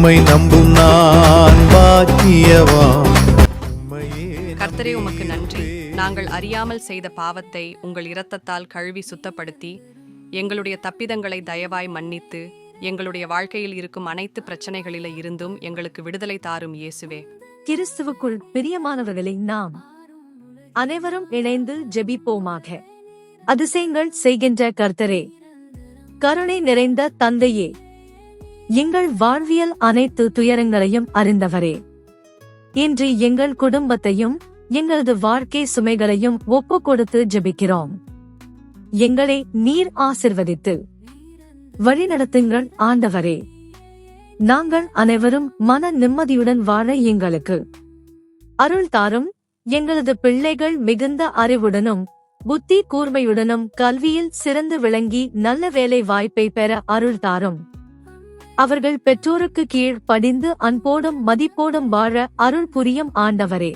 உம்மை நம்பும் நான் பாக்கியவான். கர்த்தரே, உமக்கு நன்றி. நாங்கள் அறியாமல் செய்த பாவத்தை உங்கள் இரத்தத்தால் கழுவி சுத்தப்படுத்தி எங்களுடைய தப்பிதங்களை தயவாய் மன்னித்து எங்களுடைய வாழ்க்கையில் இருக்கும் அனைத்து பிரச்சனைகளில இருந்தும் எங்களுக்கு விடுதலை தாரும் இயேசுவே. கிறிஸ்துவுக்குள் பிரியமானவர்களை நாம் அனைவரும் இணைந்து ஜெபிப்போமாக. அதிசயங்கள் செய்கின்ற கர்த்தரே, கருணை நிறைந்த தந்தையே, எங்கள் வாழ்வியல் அனைத்து துயரங்களையும் அறிந்தவரே, இன்று எங்கள் குடும்பத்தையும் எங்களது வாழ்க்கை சுமைகளையும் ஒப்புக் கொடுத்து ஜெபிக்கிறோம். எங்களை நீர் ஆசிர்வதித்து வழிநடத்துங்கள் ஆண்டவரே. நாங்கள் அனைவரும் மன நிம்மதியுடன் வாழ எங்களுக்கு அருள் தாரும். எங்களது பிள்ளைகள் மிகுந்த அறிவுடனும் புத்தி கூர்மையுடனும் கல்வியில் சிறந்து விளங்கி நல்ல வேலை வாய்ப்பை பெற அருள் தாரும். அவர்கள் பெற்றோருக்கு கீழ் படிந்து அன்போடும் மதிப்போடும் வாழ அருள் புரியும் ஆண்டவரே.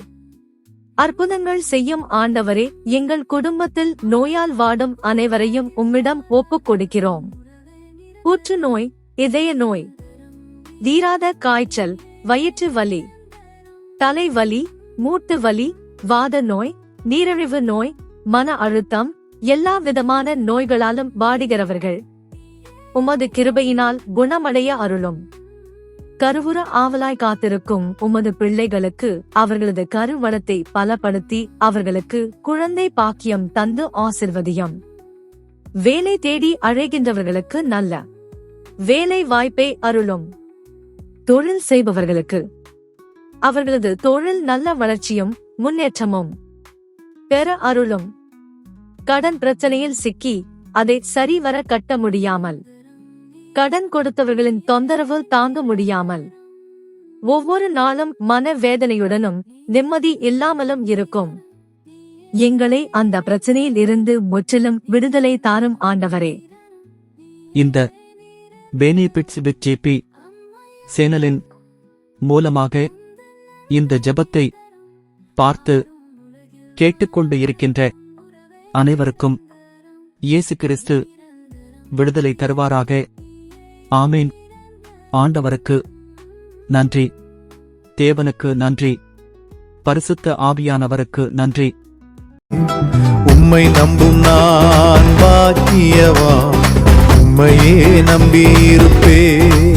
அற்புதங்கள் செய்யும் ஆண்டவரே, எங்கள் குடும்பத்தில் நோயால் வாடும் அனைவரையும் உம்மிடம் ஒப்புக் கொடுக்கிறோம். புற்றுநோய், இதய நோய், தீராத காய்ச்சல், வயிற்று வலி, தலைவலி, மூட்டு வலி, வாத நோய், நீரிழிவு நோய், மன அழுத்தம், எல்லா விதமான நோய்களாலும் வாடுகிறவர்கள் உமது கிருபையினால் குணமடைய அருளும். கருவுற ஆவலாய் காத்திருக்கும் உமது பிள்ளைகளுக்கு அவர்களது கருவளத்தை பலப்படுத்தி அவர்களுக்கு குழந்தை பாக்கியம் தந்து ஆசிர்வதியம். வேலை தேடி அழைகின்றவர்களுக்கு நல்ல வேலை வாய்ப்பை அருளும். தொழில் செய்பவர்களுக்கு அவர்களது தொழில் நல்ல வளர்ச்சியும் முன்னேற்றமும் பெற அருளும். கடன் பிரச்சனையில் சிக்கி அதை சரிவர கட்ட முடியாமல், கடன் கொடுத்தவர்களின் தொந்தரவு தாங்க முடியாமல், ஒவ்வொரு நாளும் மன வேதனையுடனும் நிம்மதி இல்லாமலும் இருக்கும் எங்களை அந்த பிரச்சனையில் இருந்து முற்றிலும் விடுதலை தாரும் ஆண்டவரே. இந்த பெனிபிட்ஸ் வித் ஜேபி சேனலின் மூலமாக இந்த ஜெபத்தை பார்த்து கேட்டுக்கொண்டு இருக்கின்ற அனைவருக்கும் இயேசு கிறிஸ்து விடுதலை தருவாராக. ஆமீன். ஆண்டவருக்கு நன்றி, தேவனுக்கு நன்றி, பரிசுத்த ஆவியானவருக்கு நன்றி. உம்மை நம்பும் நான் பாக்கியவான், உம்மையே நம்பியிருப்பேன்.